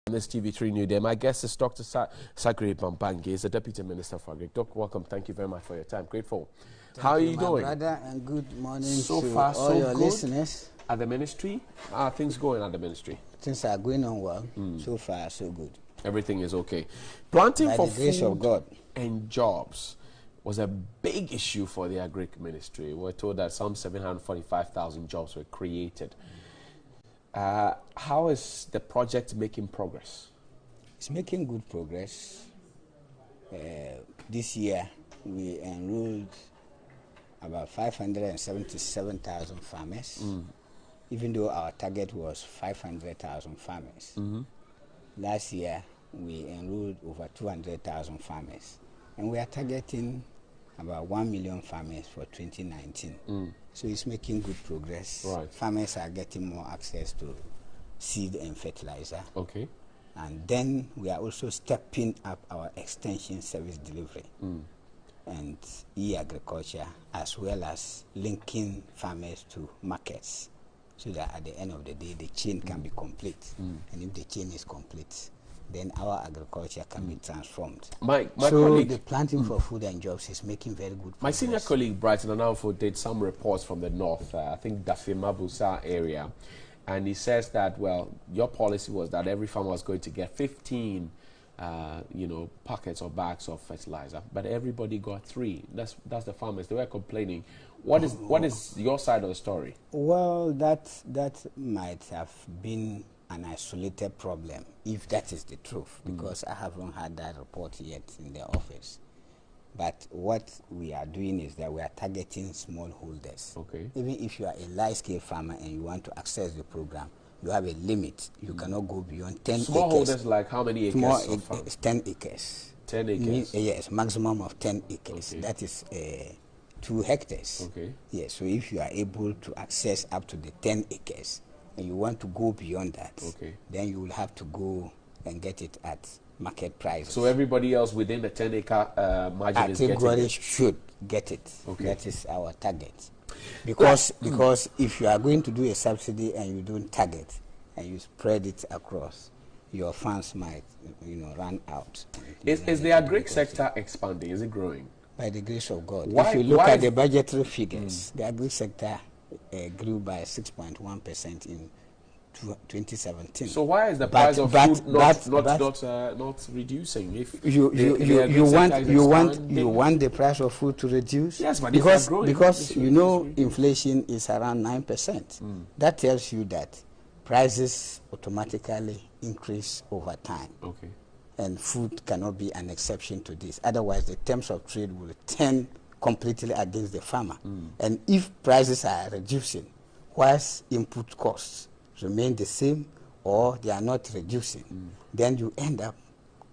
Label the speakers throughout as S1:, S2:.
S1: This TV3 New Day. My guest is Dr. Agric Minister. He's the Deputy Minister for Agric. Doc, welcome. Thank you very much for your time. Grateful. How are you doing?
S2: Brother, and good morning
S1: so
S2: to
S1: far,
S2: all
S1: so
S2: your
S1: good.
S2: listeners.
S1: At the ministry? How are things going at the ministry?
S2: Things are going on well. So far, so good.
S1: Everything is okay. Planting
S2: By
S1: for
S2: the grace
S1: food
S2: of God
S1: and jobs was a big issue for the Agric Ministry. We're told that some 745,000 jobs were created. How is the project making progress?
S2: It's making good progress. This year, we enrolled about 577,000 farmers, even though our target was 500,000 farmers. Last year, we enrolled over 200,000 farmers, and we are targeting about 1 million farmers for 2019. So it's making good progress.
S1: Right.
S2: Farmers are getting more access to seed and fertilizer.
S1: Okay.
S2: And then we are also stepping up our extension service delivery and e-agriculture, as well as linking farmers to markets, so that at the end of the day, the chain can be complete. And if the chain is complete, then our agriculture can be transformed.
S1: My
S2: so
S1: colleague,
S2: the planting for food and jobs is making very good progress.
S1: My senior colleague, Brighton Ananfo, did some reports from the north, I think Dafe Mabusa area. And he says that, well, your policy was that every farmer was going to get 15, packets or bags of fertilizer, but everybody got 3. That's the farmers. They were complaining. What is your side of the story? Well,
S2: that might have been an isolated problem, if that is the truth, because I haven't had that report yet in the office. But what we are doing is that we are targeting smallholders.
S1: Okay.
S2: Even if you are a large-scale farmer and you want to access the program, you have a limit. You cannot go beyond 10 acres.
S1: Smallholders, like how many acres?
S2: 10 acres.
S1: 10 acres?
S2: Yes, maximum of 10 acres. Okay. That is 2 hectares.
S1: Okay.
S2: Yes, so if you are able to access up to the 10 acres and you want to go beyond that, then you will have to go and get it at market prices.
S1: So everybody else within the 10-acre margin is getting it?
S2: Should get it.
S1: Okay.
S2: That is our target. Because if you are going to do a subsidy and you don't target and you spread it across, your funds might run out.
S1: Is the agric sector expanding? Is it growing?
S2: By the grace of God. If you look at the budgetary figures, the agric sector grew by 6.1% in 2017.
S1: So why is the price of food not reducing? If you
S2: want the price of food to reduce?
S1: Yes, but
S2: because inflation is around 9%. That tells you that prices automatically increase over time.
S1: Okay.
S2: And food cannot be an exception to this. Otherwise, the terms of trade will turn completely against the farmer. And if prices are reducing, whilst input costs remain the same or they are not reducing, then you end up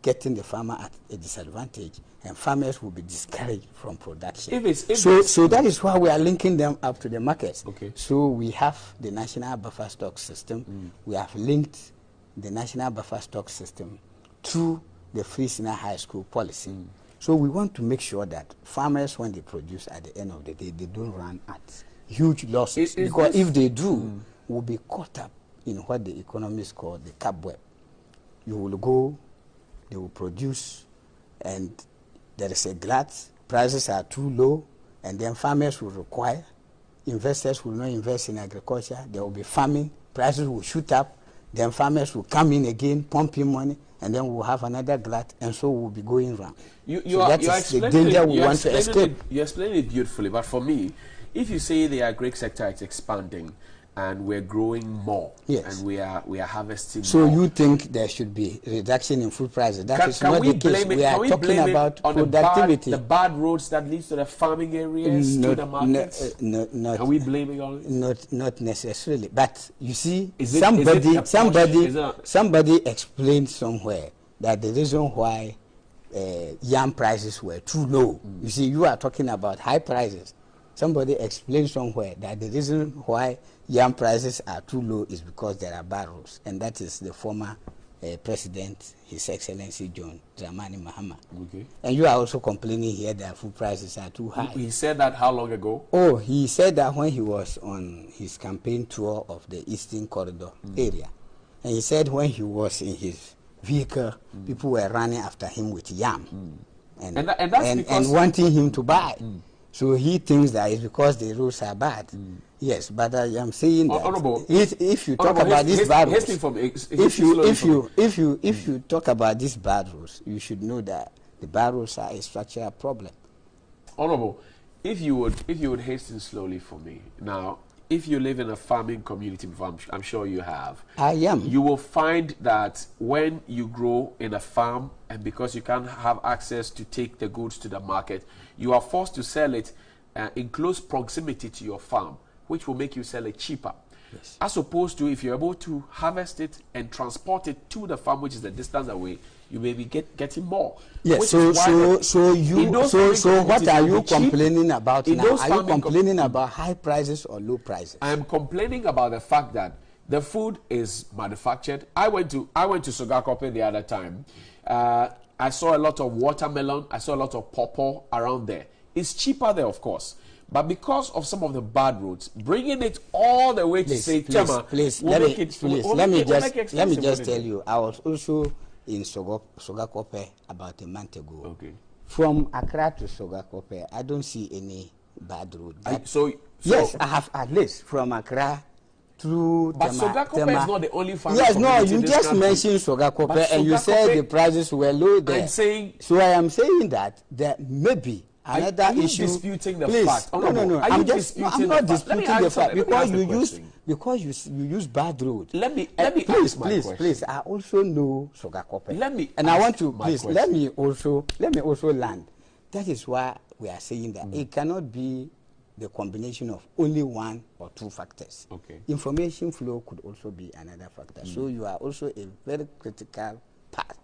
S2: getting the farmer at a disadvantage, and farmers will be discouraged from production. So that is why we are linking them up to the markets.
S1: Okay.
S2: So we have the national buffer stock system. We have linked the national buffer stock system to the free senior high school policy. So we want to make sure that farmers, when they produce at the end of the day, they don't run at huge losses. Because if they do, will be caught up in what the economists call the cobweb. You will go, they will produce, and there is a glut, prices are too low, and then farmers will require, investors will not invest in agriculture, there will be famine, prices will shoot up, then farmers will come in again, pump in money, and then we'll have another glut, and so we'll be going round. That's the danger we want to escape.
S1: You explained it beautifully, but for me, if you say the agric sector is expanding, and we're growing more, and we are harvesting
S2: more. So
S1: you
S2: think there should be reduction in food prices? That is not the case. We are talking about productivity.
S1: The bad roads that leads to the farming areas, to the markets? Are we blaming all this?
S2: Not necessarily. But you see, somebody explained somewhere that the reason why yam prices were too low. You see, you are talking about high prices. Somebody explained somewhere that the reason why yam prices are too low is because there are bad roads, and that is the former President, His Excellency John Dramani Mahama.
S1: Okay.
S2: And you are also complaining here that food prices are too high.
S1: He said that how long ago?
S2: Oh, he said that when he was on his campaign tour of the Eastern Corridor area. And he said when he was in his vehicle, people were running after him with yam
S1: and
S2: wanting him to buy. So he thinks that it's because the roads are bad. Yes, but I am saying that if you talk about these bad roads, if you talk about these bad roads, you should know that the bad roads are a structural problem.
S1: Honorable, if you would hasten slowly for me now. If you live in a farming community, I'm sure you have.
S2: I am.
S1: You will find that when you grow in a farm, and because you can't have access to take the goods to the market, you are forced to sell it in close proximity to your farm, which will make you sell it cheaper.
S2: Yes.
S1: As opposed to if you're able to harvest it and transport it to the farm, which is a distance away, you may be getting more.
S2: Yes. So what are you complaining about now? Are you complaining about high prices or low prices?
S1: I am complaining about the fact that the food is manufactured. I went to Sogakope the other time. I saw a lot of watermelon. I saw a lot of pawpaw around there. It's cheaper there, of course. But because of some of the bad roads, bringing it all the way to say,
S2: let me just tell you, I was also in Sogakope about a month ago.
S1: Okay.
S2: From Accra to Sogakope, I don't see any bad road. Yes, I have at least from Accra through.
S1: But Sogakope is not the only farming.
S2: Yes, no, you just mentioned Sogakope and you said the prices were low there. So I am saying that there may be another issue.
S1: Disputing the fact?
S2: No. I'm not disputing the fact because you use bad road.
S1: Let me ask my question.
S2: Please. I also know Sogakope.
S1: I
S2: want to please let me also land. That is why we are saying that it cannot be the combination of only one or two factors.
S1: Okay.
S2: Information flow could also be another factor. So you are also a very critical part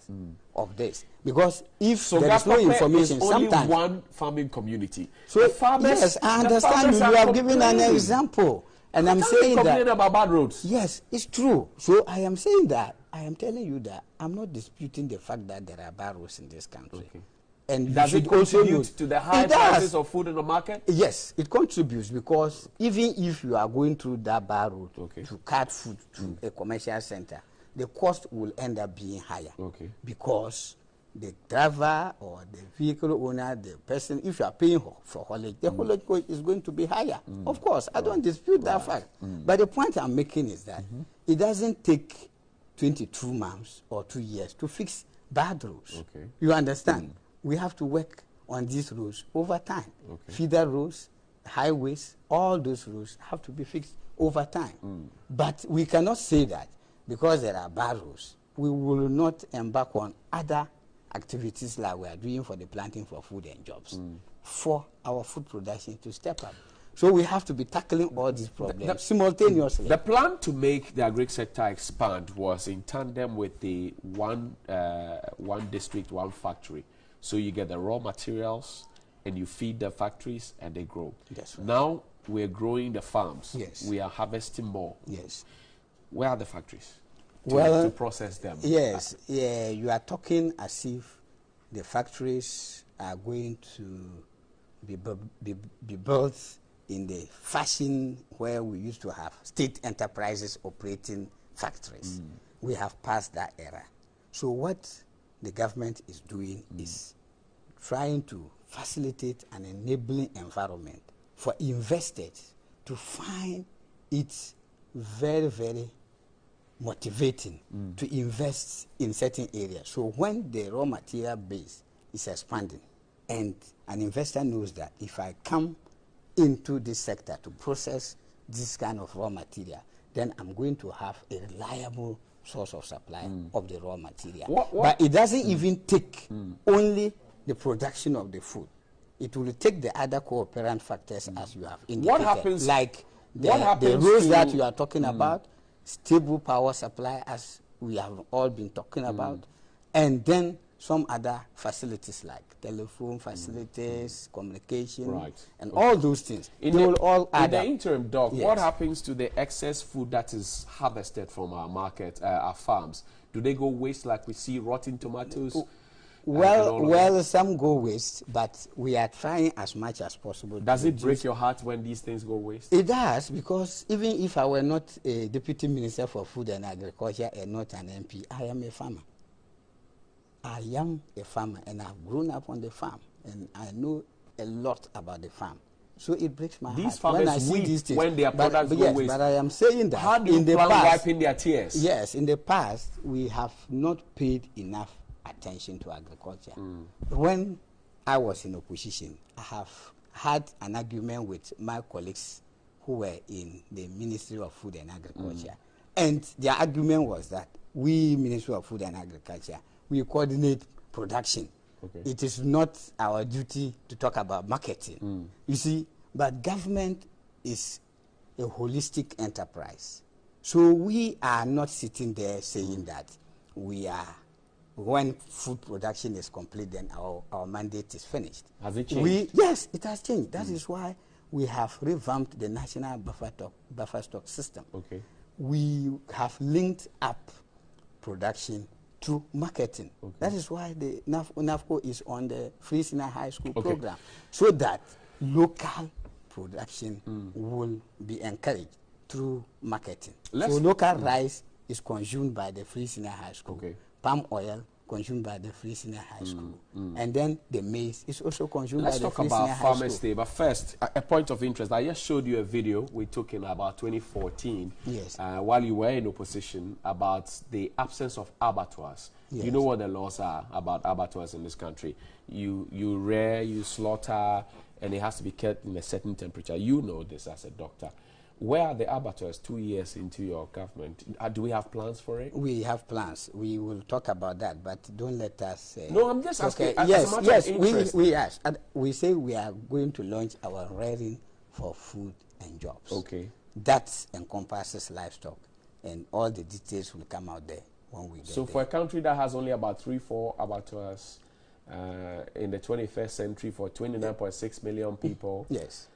S2: of this, because if there is no information,
S1: sometimes only one farming community.
S2: So the farmers, yes, I understand you have given an example, and I'm saying that
S1: about bad roads.
S2: Yes, it's true. So I am saying that I am telling you that I'm not disputing the fact that there are bad roads in this country.
S1: Okay.
S2: And
S1: does it contribute to the high prices of food in the market?
S2: Yes, it contributes, because even if you are going through that bad road to cut food to a commercial center, the cost will end up being higher.
S1: Okay.
S2: Because the driver or the vehicle owner, the person, if you are paying for haulage, the haulage is going to be higher. Of course, I don't dispute that fact. But the point I'm making is that it doesn't take 22 months or 2 years to fix bad roads.
S1: Okay.
S2: You understand? We have to work on these roads over time.
S1: Okay.
S2: Feeder roads, highways, all those roads have to be fixed over time. But we cannot say that because there are bad roads, we will not embark on other activities like we are doing for the planting for food and jobs for our food production to step up. So we have to be tackling all these problems simultaneously.
S1: The plan to make the agric sector expand was in tandem with the one district, one factory. So you get the raw materials and you feed the factories and they grow.
S2: That's right.
S1: Now we're growing the farms.
S2: Yes.
S1: We are harvesting more.
S2: Yes.
S1: Where are the factories to process them?
S2: Yes. Yeah, you are talking as if the factories are going to be built in the fashion where we used to have state enterprises operating factories. We have passed that era. So what the government is doing is trying to facilitate an enabling environment for investors to find it very, very motivating to invest in certain areas. So when the raw material base is expanding and an investor knows that if I come into this sector to process this kind of raw material, then I'm going to have a reliable source of supply of the raw material. But it doesn't even take only the production of the food. It will take the other cooperant factors as you have indicated.
S1: What happens?
S2: Like the roads that you are talking about, stable power supply as we have all been talking about, and then some other facilities like telephone facilities, communication, and all those things. They will all add up.
S1: In the interim, Doc, what happens to the excess food that is harvested from our market, our farms? Do they go waste like we see rotten tomatoes?
S2: Well, some go waste, but we are trying as much as possible.
S1: Does it break your heart when these things go waste?
S2: It does, because even if I were not a Deputy Minister for Food and Agriculture and not an MP, I am a farmer. I am a farmer and I've grown up on the farm and I know a lot about the farm. So it breaks my
S1: these
S2: heart when I
S1: farmers
S2: see
S1: weep
S2: these things.
S1: when their products go
S2: yes,
S1: waste.
S2: But I am saying that
S1: how do you plan wiping their tears?
S2: Yes, in the past we have not paid enough attention to agriculture. When I was in opposition, I have had an argument with my colleagues who were in the Ministry of Food and Agriculture. And their argument was that we, Ministry of Food and Agriculture, we coordinate production. Okay. It is not our duty to talk about marketing. You see, but government is a holistic enterprise. So we are not sitting there saying that we are, when food production is complete, then our mandate is finished.
S1: Has it changed?
S2: Yes, it has changed. That is why we have revamped the national buffer stock system. Okay. We have linked up production to marketing. Okay. That is why the NAFCO is on the Free Senior High School program, so that local production will be encouraged through marketing. So local rice is consumed by the Free Senior High School. Okay. Palm oil consumed by the Free Senior High School. And then the maize is also consumed by the Free Senior High School. Let's talk about Farmers Day,
S1: but first, a point of interest. I just showed you a video we took in about 2014 while you were in opposition about the absence of abattoirs. Yes. You know what the laws are about abattoirs in this country. You rear, you slaughter, and it has to be kept in a certain temperature. You know this as a doctor. Where are the abattoirs 2 years into your government? Do we have plans for it?
S2: We have plans. We will talk about that, but don't let us...
S1: no, I'm just asking.
S2: Yes, we say we are going to launch our rearing for food and jobs. Okay. That encompasses livestock, and all the details will come out there when we get
S1: So for a country that has only about 3-4 abattoirs in the 21st century for 29.6 million people... Yes.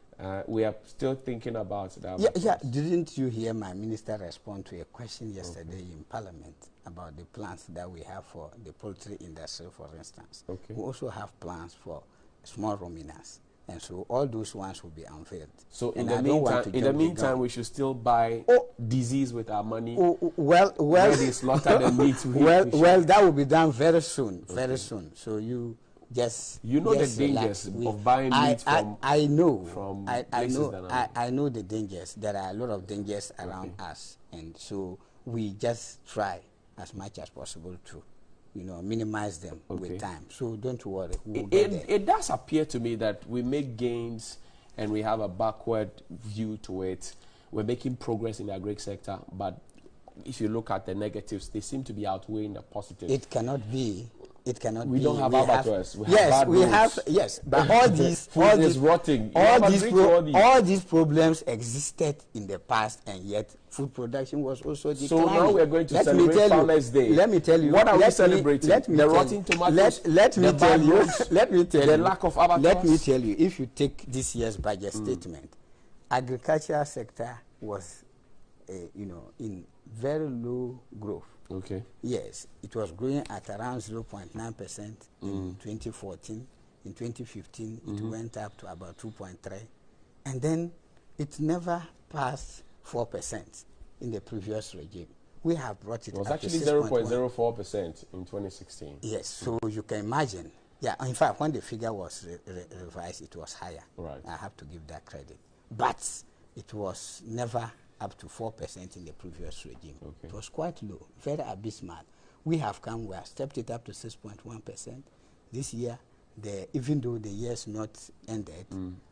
S1: We are still thinking about that.
S2: Yeah. Didn't you hear my minister respond to a question yesterday in Parliament about the plans that we have for the poultry industry, for instance? Okay. We also have plans for small ruminants, and so all those ones will be unveiled.
S1: So in the meantime, we should still buy disease with our money.
S2: Well,
S1: they slaughter the meat.
S2: Well, that will be done very soon. Very soon. So you. Yes,
S1: the dangers of buying meat from
S2: I know the dangers. There are a lot of dangers around us, and so we just try as much as possible to, minimize them with time. So don't worry.
S1: It does appear to me that we make gains and we have a backward view to it. We're making progress in the agric sector, but if you look at the negatives, they seem to be outweighing the positives.
S2: It cannot be. It cannot be.
S1: We don't have abattoirs.
S2: But all these problems existed in the past, and yet food production was also declining.
S1: So now we are going to celebrate Farmers Day.
S2: Let me tell you.
S1: What are we celebrating? The rotten tomatoes.
S2: Let me tell you.
S1: The lack of abattoirs.
S2: Let me tell you. If you take this year's budget statement, agricultural sector was, in very low growth. Okay. Yes, it was growing at around 0.9% in 2014. In 2015, it went up to about 2.3%. And then it never passed 4% in the previous regime. We have brought it up to 6.1%.
S1: It was actually 0.04% in 2016.
S2: Yes, so you can imagine. Yeah, in fact, when the figure was revised, it was higher. Right. I have to give that credit. But it was never up to 4% in the previous regime. Okay. It was quite low, very abysmal. We have stepped it up to 6.1%. This year, even though the year's not ended,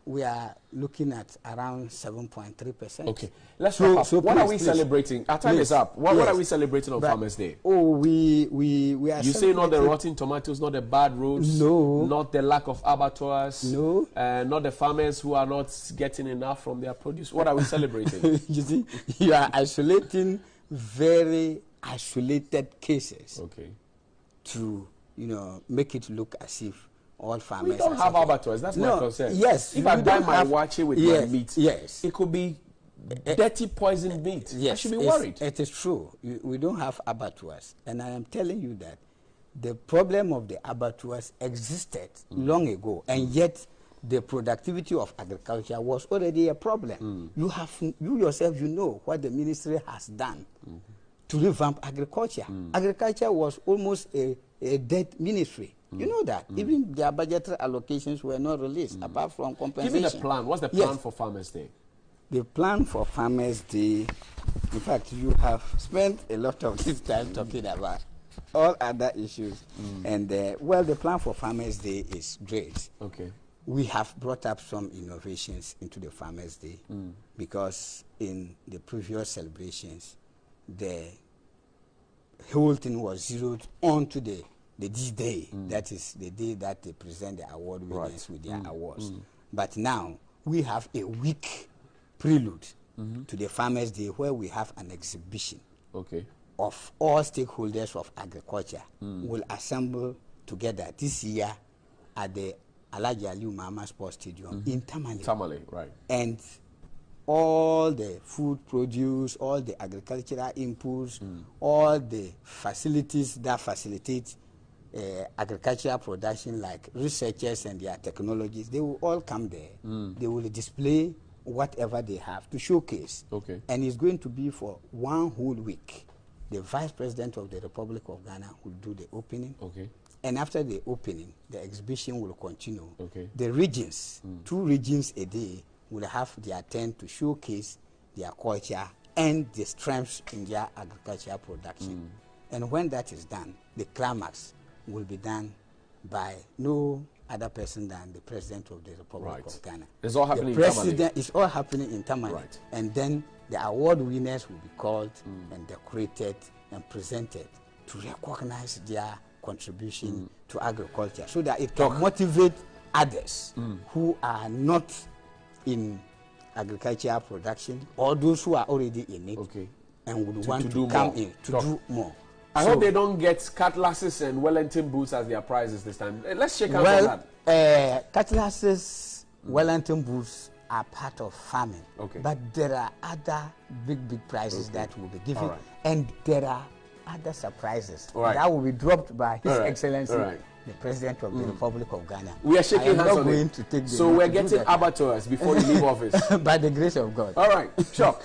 S2: we are looking at around 7.3%.
S1: Okay, let's wrap up. What are we celebrating? Our time is up. What are we celebrating on Farmers Day?
S2: Oh, we are.
S1: You say not the rotten tomatoes, not the bad roads,
S2: no,
S1: not the lack of abattoirs,
S2: no,
S1: not the farmers who are not getting enough from their produce. What are we celebrating?
S2: You see, you are isolating very isolated cases. Okay. To make it look as if all farmers.
S1: We don't have abattoirs. That's my concern.
S2: Yes.
S1: If I buy my wache with my meat, it could be dirty, poisoned meat.
S2: Yes.
S1: I should be worried.
S2: It is true. We don't have abattoirs. And I am telling you that the problem of the abattoirs existed long ago. And yet the productivity of agriculture was already a problem. You yourself, what the ministry has done to revamp agriculture. Agriculture was almost a dead ministry. You know that. Even their budgetary allocations were not released, apart from compensation.
S1: Give me the plan. What's the plan for Farmers' Day?
S2: The plan for Farmers' Day, in fact, you have spent a lot of this time talking about all other issues. And, well, the plan for Farmers' Day is great.
S1: Okay.
S2: We have brought up some innovations into the Farmers' Day because in the previous celebrations, the whole thing was zeroed onto the D-Day. That is the day that they present the award winners with their awards. But now we have a week prelude to the Farmers' Day where we have an exhibition of all stakeholders of agriculture will assemble together this year at the Alhaji Aliyu Mahama Sports Stadium in Tamale.
S1: Tamale, right.
S2: And all the food produce, all the agricultural inputs, all the facilities that facilitate agricultural production, like researchers and their technologies, they will all come there. They will display whatever they have to showcase. And it's going to be for one whole week. The Vice President of the Republic of Ghana will do the opening. And after the opening, the exhibition will continue. The regions, 2 regions a day, will have their turn to showcase their culture and the strengths in their agricultural production. And when that is done, the climax will be done by no other person than the President of the Republic of Ghana.
S1: It's all happening
S2: in Tamale. It's all happening in Tamale. And then the award winners will be called and decorated and presented to recognize their contribution to agriculture, so that it can motivate others who are not in agricultural production, or those who are already in it and would want to come in to do more.
S1: I hope they don't get cutlasses and Wellington boots as their prizes this time. Let's check out on
S2: that. Cutlasses, Wellington boots are part of farming, but there are other big prizes that will be given, and there are other surprises that will be dropped by His Excellency, the President of the Republic of Ghana.
S1: We are shaking hands on it.
S2: To take
S1: so we're getting abattoirs before you leave office.
S2: By the grace of God.
S1: All right, sure.